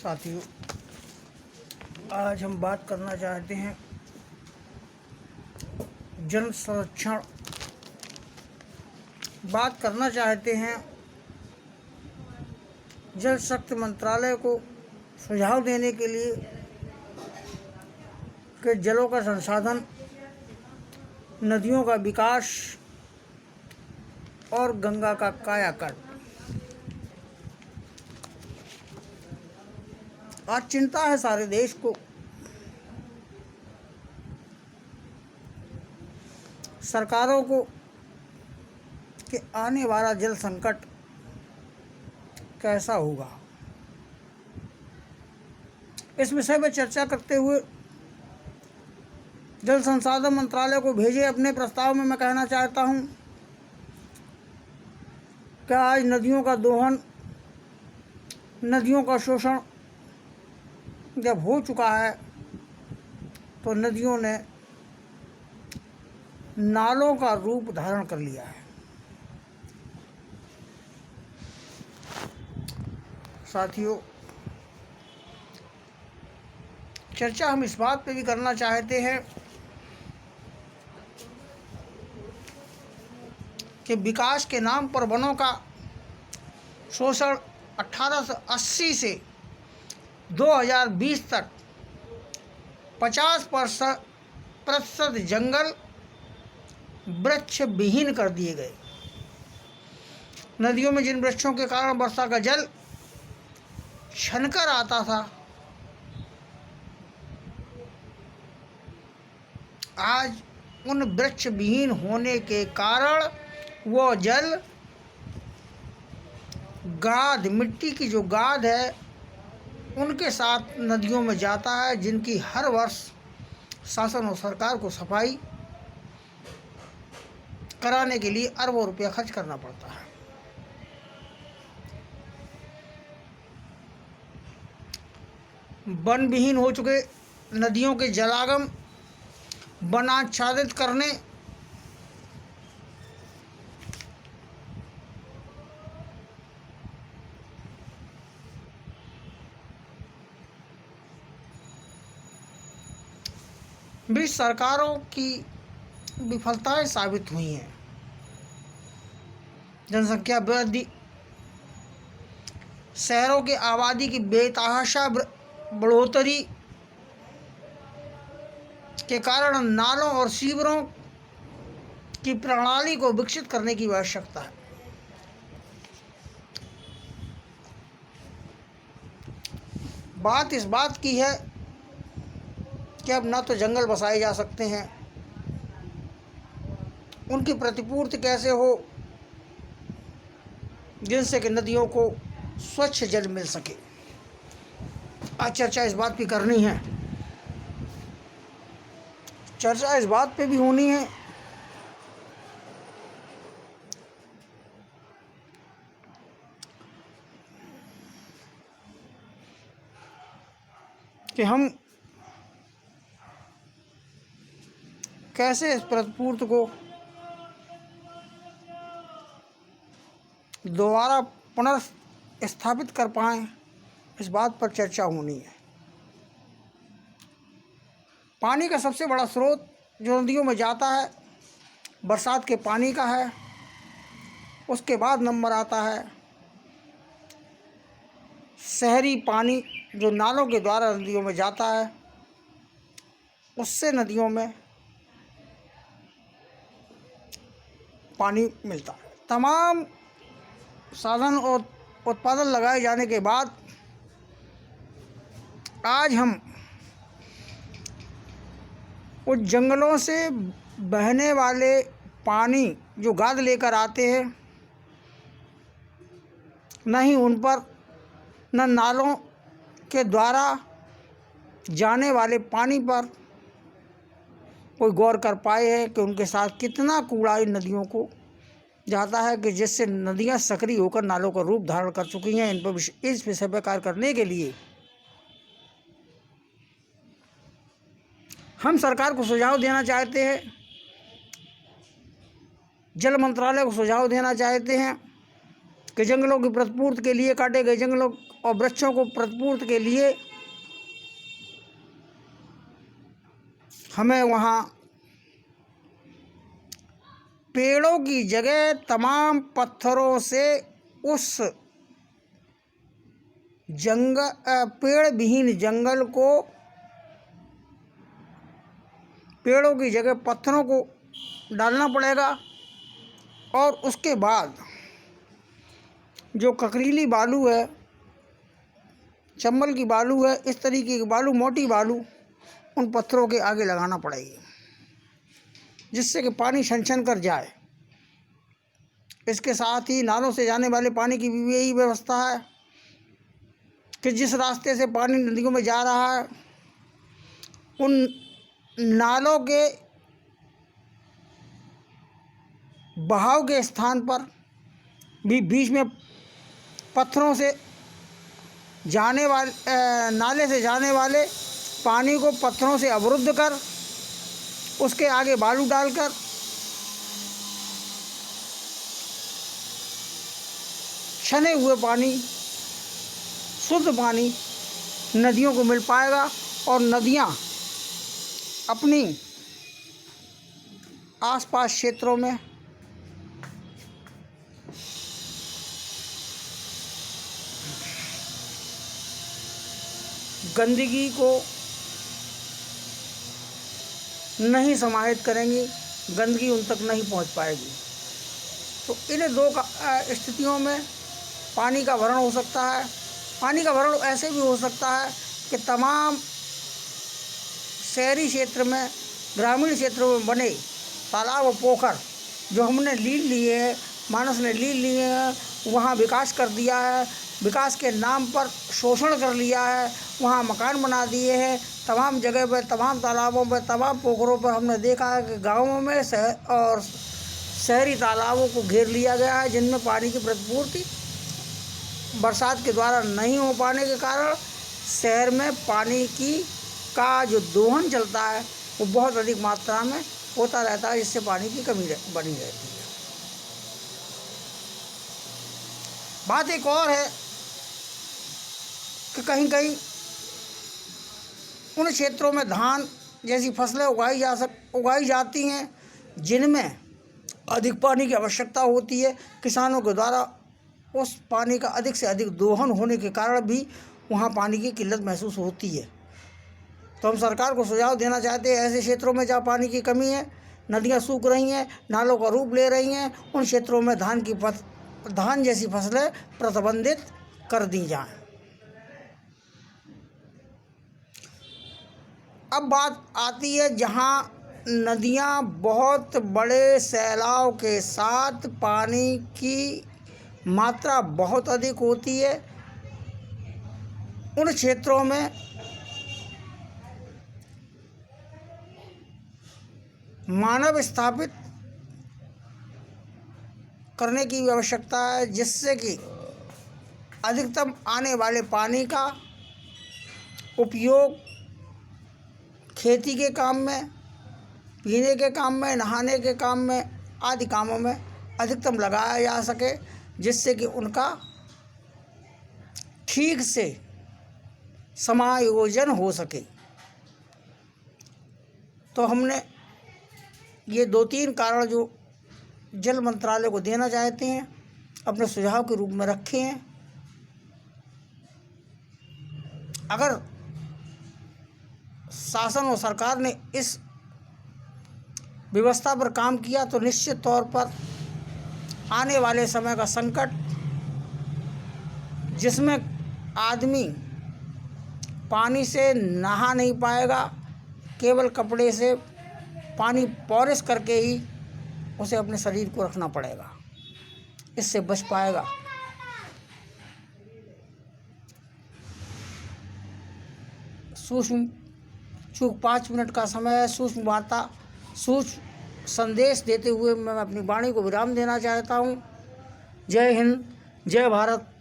साथियों, आज हम बात करना चाहते हैं जल संरक्षण। बात करना चाहते हैं जल शक्ति मंत्रालय को सुझाव देने के लिए कि जलों का संसाधन, नदियों का विकास और गंगा का कायाकल्प। आज चिंता है सारे देश को। सरकारों को कि आने वाला जल संकट कैसा होगा। इस विषय में चर्चा करते हुए जल संसाधन मंत्रालय को भेजे अपने प्रस्ताव में मैं कहना चाहता हूं कि आज नदियों का दोहन, नदियों का शोषण जब हो चुका है तो नदियों ने नालों का रूप धारण कर लिया है। साथियों, चर्चा हम इस बात पे भी करना चाहते हैं कि विकास के नाम पर वनों का शोषण 1880 से 2020 तक 50% जंगल वृक्ष विहीन कर दिए गए। नदियों में जिन वृक्षों के कारण वर्षा का जल छनकर आता था, आज उन वृक्ष विहीन होने के कारण वो जल गाद, मिट्टी की जो गाद है, उनके साथ नदियों में जाता है, जिनकी हर वर्ष शासन और सरकार को सफाई कराने के लिए अरबों रुपया खर्च करना पड़ता है। वन विहीन हो चुके नदियों के जलागम वनाच्छादित करने, भी सरकारों की विफलताएं साबित हुई हैं। जनसंख्या वृद्धि, शहरों की आबादी की बेतहाशा बढ़ोतरी के कारण नालों और सीवरों की प्रणाली को विकसित करने की आवश्यकता है। बात इस बात की है कि अब न तो जंगल बसाए जा सकते हैं, उनकी प्रतिपूर्ति कैसे हो जिनसे कि नदियों को स्वच्छ जल मिल सके। आज चर्चा इस बात पे करनी है, चर्चा इस बात पे भी होनी है कि हम कैसे इस प्रतिपूर्ति को दोबारा पुनर्स्थापित कर पाएं, इस बात पर चर्चा होनी है। पानी का सबसे बड़ा स्रोत जो नदियों में जाता है, बरसात के पानी का है। उसके बाद नंबर आता है शहरी पानी जो नालों के द्वारा नदियों में जाता है, उससे नदियों में पानी मिलता है। तमाम साधन और उत्पादन लगाए जाने के बाद आज हम उस जंगलों से बहने वाले पानी जो गाद लेकर आते हैं, न ही उन पर, न नालों के द्वारा जाने वाले पानी पर कोई गौर कर पाए हैं कि उनके साथ कितना कूड़ा इन नदियों को जाता है, कि जिससे नदियां सक्रिय होकर नालों का रूप धारण कर चुकी हैं। इन पर इस विषय पर कार्य करने के लिए हम सरकार को सुझाव देना चाहते हैं, जल मंत्रालय को सुझाव देना चाहते हैं कि जंगलों की प्रतिपूर्ति के लिए काटे गए जंगलों और वृक्षों को प्रतिपूर्ति के लिए हमें वहाँ पेड़ों की जगह तमाम पत्थरों से उस पेड़ विहीन जंगल को, पेड़ों की जगह पत्थरों को डालना पड़ेगा। और उसके बाद जो ककरीली बालू है, चंबल की बालू है, इस तरीके की बालू, मोटी बालू उन पत्थरों के आगे लगाना पड़ेगी, जिससे कि पानी छन कर जाए। इसके साथ ही नालों से जाने वाले पानी की भी यही व्यवस्था है कि जिस रास्ते से पानी नदियों में जा रहा है, उन नालों के बहाव के स्थान पर भी बीच में पत्थरों से जाने वाले नाले से जाने वाले पानी को पत्थरों से अवरुद्ध कर उसके आगे बालू डालकर छने हुए पानी, शुद्ध पानी नदियों को मिल पाएगा और नदियाँ अपनी आसपास क्षेत्रों में गंदगी को नहीं समाहित करेंगी, गंदगी उन तक नहीं पहुंच पाएगी। तो इन दो स्थितियों में पानी का भरण हो सकता है। पानी का भरण ऐसे भी हो सकता है कि तमाम शहरी क्षेत्र में, ग्रामीण क्षेत्रों में बने तालाब और पोखर जो हमने लीज लिए हैं, मानस ने लीज लिए हैं, वहाँ विकास कर दिया है, विकास के नाम पर शोषण कर लिया है, वहाँ मकान बना दिए हैं। तमाम जगह पर, तमाम तालाबों पर, तमाम पोखरों पर हमने देखा है कि गाँवों में और शहरी तालाबों को घेर लिया गया है, जिनमें पानी की प्रतिपूर्ति बरसात के द्वारा नहीं हो पाने के कारण शहर में पानी का जो दोहन चलता है वो बहुत अधिक मात्रा में होता रहता है, जिससे पानी की कमी बनी रहती है। बात एक और है कि कहीं कहीं उन क्षेत्रों में धान जैसी फसलें उगाई जाती हैं जिनमें अधिक पानी की आवश्यकता होती है। किसानों के द्वारा उस पानी का अधिक से अधिक दोहन होने के कारण भी वहाँ पानी की किल्लत महसूस होती है। तो हम सरकार को सुझाव देना चाहते हैं, ऐसे क्षेत्रों में जहाँ पानी की कमी है, नदियाँ सूख रही हैं, नालों का रूप ले रही हैं, उन क्षेत्रों में धान जैसी फसलें प्रतिबंधित कर दी जाएं। अब बात आती है जहाँ नदियाँ बहुत बड़े सैलाव के साथ पानी की मात्रा बहुत अधिक होती है, उन क्षेत्रों में मानव स्थापित करने की आवश्यकता है, जिससे कि अधिकतम आने वाले पानी का उपयोग खेती के काम में, पीने के काम में, नहाने के काम में आदि कामों में अधिकतम लगाया जा सके, जिससे कि उनका ठीक से समायोजन हो सके। तो हमने ये 2-3 कारण जो जल मंत्रालय को देना चाहते हैं अपने सुझाव के रूप में रखे हैं। अगर शासन और सरकार ने इस व्यवस्था पर काम किया तो निश्चित तौर पर आने वाले समय का संकट, जिसमें आदमी पानी से नहा नहीं पाएगा, केवल कपड़े से पानी पॉलिश करके ही उसे अपने शरीर को रखना पड़ेगा, इससे बच पाएगा। सूक्ष्म चूक 5 मिनट का समय है, सूक्ष्म वार्ता, सूक्ष्म संदेश देते हुए मैं अपनी वाणी को विराम देना चाहता हूँ। जय हिंद, जय भारत,